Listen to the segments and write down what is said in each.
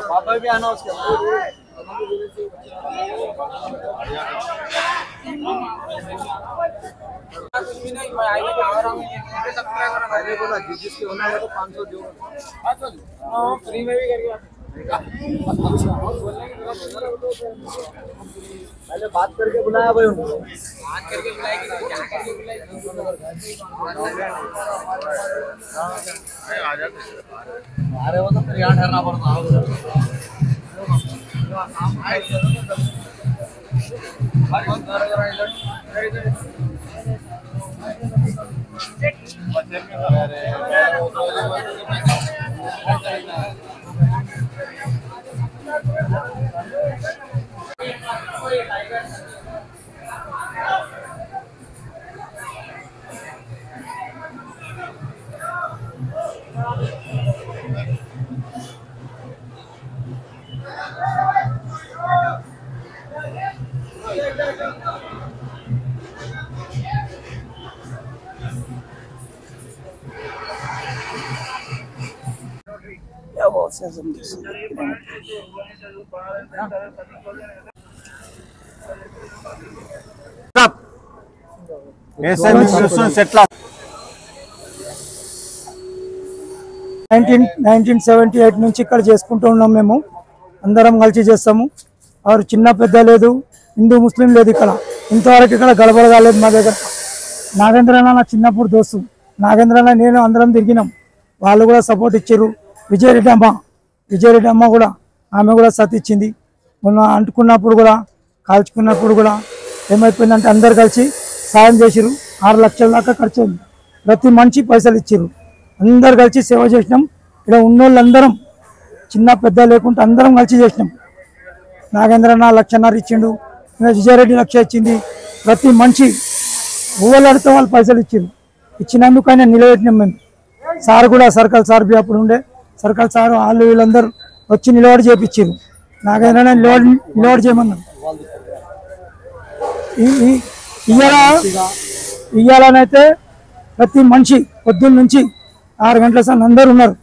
पापा भी आना उसके जिसके होना है तो 500 दो फ्री में भी करके पहले बात करके बुलाया भाई उनको बात करके बुलाएगी तो क्या करके बुलाएगी आ जाते अरे वो तो फिर यहाँ ठहरना पड़ता సెట్ల 1978 నుంచి ఇక్కడ చేసుకుంటూ ఉన్నాం మేము అందరం కలిసి చేస్తాము ఆరు చిన్న పెద్ద లేదు హిందూ ముస్లిం లేదు ఇక్కడ ఇంతవరకు ఇక్కడ గడబడ కాలేదు మా దగ్గర నాగేంద్రన్న నా చిన్నప్పుడు దోస్తు నాగేంద్రన్న నేను అందరం తిరిగినాం వాళ్ళు కూడా సపోర్ట్ ఇచ్చారు విజయరెడ్డి అమ్మ కూడా ఆమె కూడా సత్ ఇచ్చింది మొన్న అంటుకున్నప్పుడు కూడా కాల్చుకున్నప్పుడు కూడా ఏమైపోయిందంటే అందరు కలిసి సాయం చేసిరు 6 లక్షల దాకా ఖర్చు అయింది ప్రతి మనిషి పైసలు ఇచ్చారు అందరు కలిసి సేవ చేసినాం ఇక్కడ ఉన్నోళ్ళందరం చిన్న పెద్ద లేకుండా అందరం కలిసి చేసినాం నాగేంద్రన్న 1.5 లక్ష ఇచ్చిండు విజయరెడ్డి 1 లక్ష ఇచ్చింది ప్రతి మనిషి ఊళ్ళడితే వాళ్ళు పైసలు ఇచ్చారు ఇచ్చినందుకు ఆయన నిలబెట్టినాం మేము సార్ కూడా సర్కల్ సార్ బి అప్పుడు ఉండే సర్కల్ సార్ వాళ్ళు వీళ్ళందరూ వచ్చి నిలబడి చేపించారు నాగేంద్రన్న నిలబడి చేయమన్నారు ఇయ్యాలనైతే ప్రతి మనిషి పొద్దున్న నుంచి 6 గంటల సార్లు అందరూ ఉన్నారు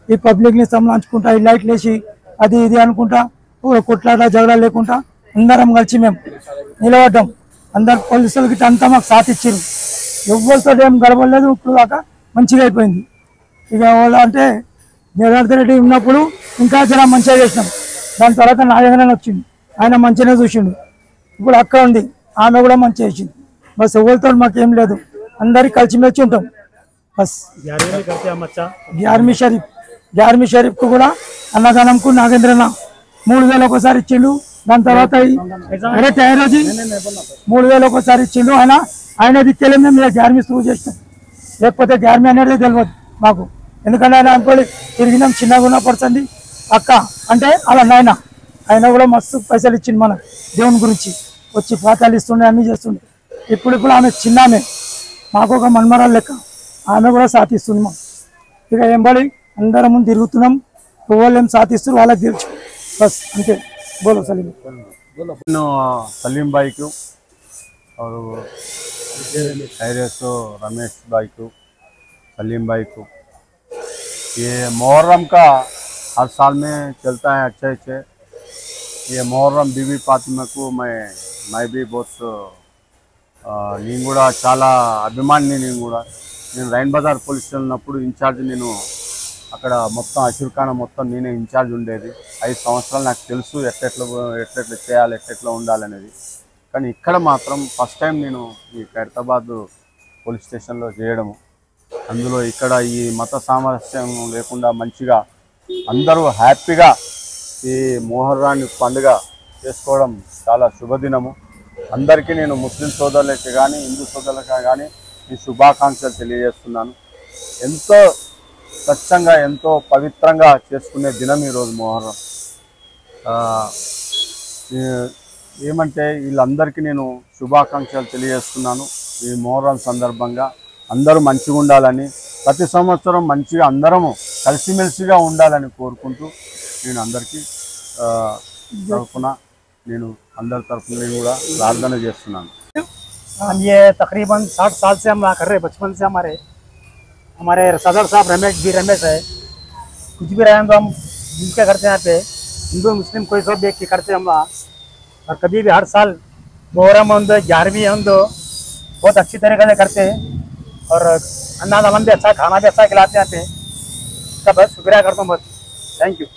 ఈ పబ్లిక్ని సంలాంచుకుంటా ఈ లైట్లు వేసి అది ఇది అనుకుంటా కొట్లాట జగడ లేకుండా అందరం కలిసి మేము నిలబడ్డాం అందరు పోలీసులకి అంతా మాకు సాథ్ ఇచ్చారు ఎవరితో ఏం గడవలేదు ఇప్పుడు దాకా మంచిగా అయిపోయింది ఇక వాళ్ళు అంటే జగన్ రెడ్డి ఉన్నప్పుడు ఇంకా జర మంచిగా చేసినాం దాని తర్వాత నాగేంద్రన్ వచ్చింది ఆయన మంచిగానే చూసిండు ఇప్పుడు అక్క ఉంది ఆమె కూడా మంచిగా చేసింది బస్ ఎవరితో మాకేం లేదు అందరికి కలిసిమెలిసి ఉంటాం బస్ 11वीं शरीफ को కూడా అన్నదానంకు నాగేంద్రన్న 3000 ఒకసారి ఇచ్చిండు దాని తర్వాత అరే తయారోజీ 3000 ఒకసారి ఇచ్చిండు ఆయనది తెలియదు మేము 11वीं త్రూ చేస్తాం లేకపోతే 11वीं అనేది తెలియదు మాకు ఎందుకంటే ఆయన అనుకోండి తిరిగినాం చిన్నగా ఉన్న పడుతుంది అక్క అంటే అలా ఆయన కూడా మస్తు పైసలు ఇచ్చింది మన దేవుని గురించి వచ్చి పాఠాలు ఇస్తుండే అన్నీ చేస్తుండే ఇప్పుడు ఆమె చిన్నామే మాకు ఒక మన్మరాలు లెక్క ఆమె కూడా సాధిస్తుంది మాకు ఇక ఏంబడి అందరం ముందు తిరుగుతున్నాం వాళ్ళు ఏం సాధిస్తారు వాళ్ళకి తెలుసు బస్ అంతే बोलो सलीम सलीम भाई को और खैरियत रमेश भाई को सलीम भाई को ये मुहर्रम का हर साल में चलता है अच्छे अच्छे। ये मुहर्रम बीबी फातिमा को मैं भी बहुत నేను కూడా చాలా అభిమాని। నేను రైన్ బజార్ పోలీస్ స్టేషన్ ఉన్నప్పుడు ఇన్ఛార్జ్, నేను అక్కడ మొత్తం అషూర్ఖానా మొత్తం నేనే ఇన్ఛార్జ్ ఉండేది। 5 సంవత్సరాలు నాకు తెలుసు ఎట్లెట్లా చేయాలి, ఎట్లెట్లా ఉండాలనేది। కానీ ఇక్కడ మాత్రం ఫస్ట్ టైం నేను ఈ ఖైరతాబాద్ పోలీస్ స్టేషన్లో చేయడము, అందులో ఇక్కడ ఈ మత సామరస్యం లేకుండా మంచిగా అందరూ హ్యాపీగా ఈ మొహర్రాన్ని పండుగ చేసుకోవడం చాలా శుభదినము। అందరికీ నేను ముస్లిం సోదరులకి కానీ హిందూ సోదరులకు కానీ ఈ శుభాకాంక్షలు తెలియజేస్తున్నాను। ఎంతో స్వచ్ఛంగా ఎంతో పవిత్రంగా చేసుకునే దినం ఈరోజు మొహర్రం। ఏమంటే వీళ్ళందరికీ నేను శుభాకాంక్షలు తెలియజేస్తున్నాను। ఈ మొహర్రం సందర్భంగా అందరూ మంచిగా ఉండాలని, ప్రతి సంవత్సరం మంచిగా అందరము కలిసిమెలిసిగా ఉండాలని కోరుకుంటూ నేను అందరికీ తరఫున నేను అందరి తరఫున నేను కూడా ప్రార్థన చేస్తున్నాను। हम ये तकरीबन 60 साल से हम कर रहे हैं, बचपन से हमारे सदर साहब रमेश है। कुछ भी रहे तो हम मिलकर करते हैं यहाँ पे, हिंदू मुस्लिम कोई सब देख के करते हैं हम वहाँ। और कभी भी हर साल मुहर्रम हो 11वीं हो बहुत अच्छी तरीके से करते हैं। और अन्ना भी अच्छा, खाना भी अच्छा खिलाते हैं यहाँ पे। इसका बहुत शुक्रिया करता हूँ बहुत। Thank you.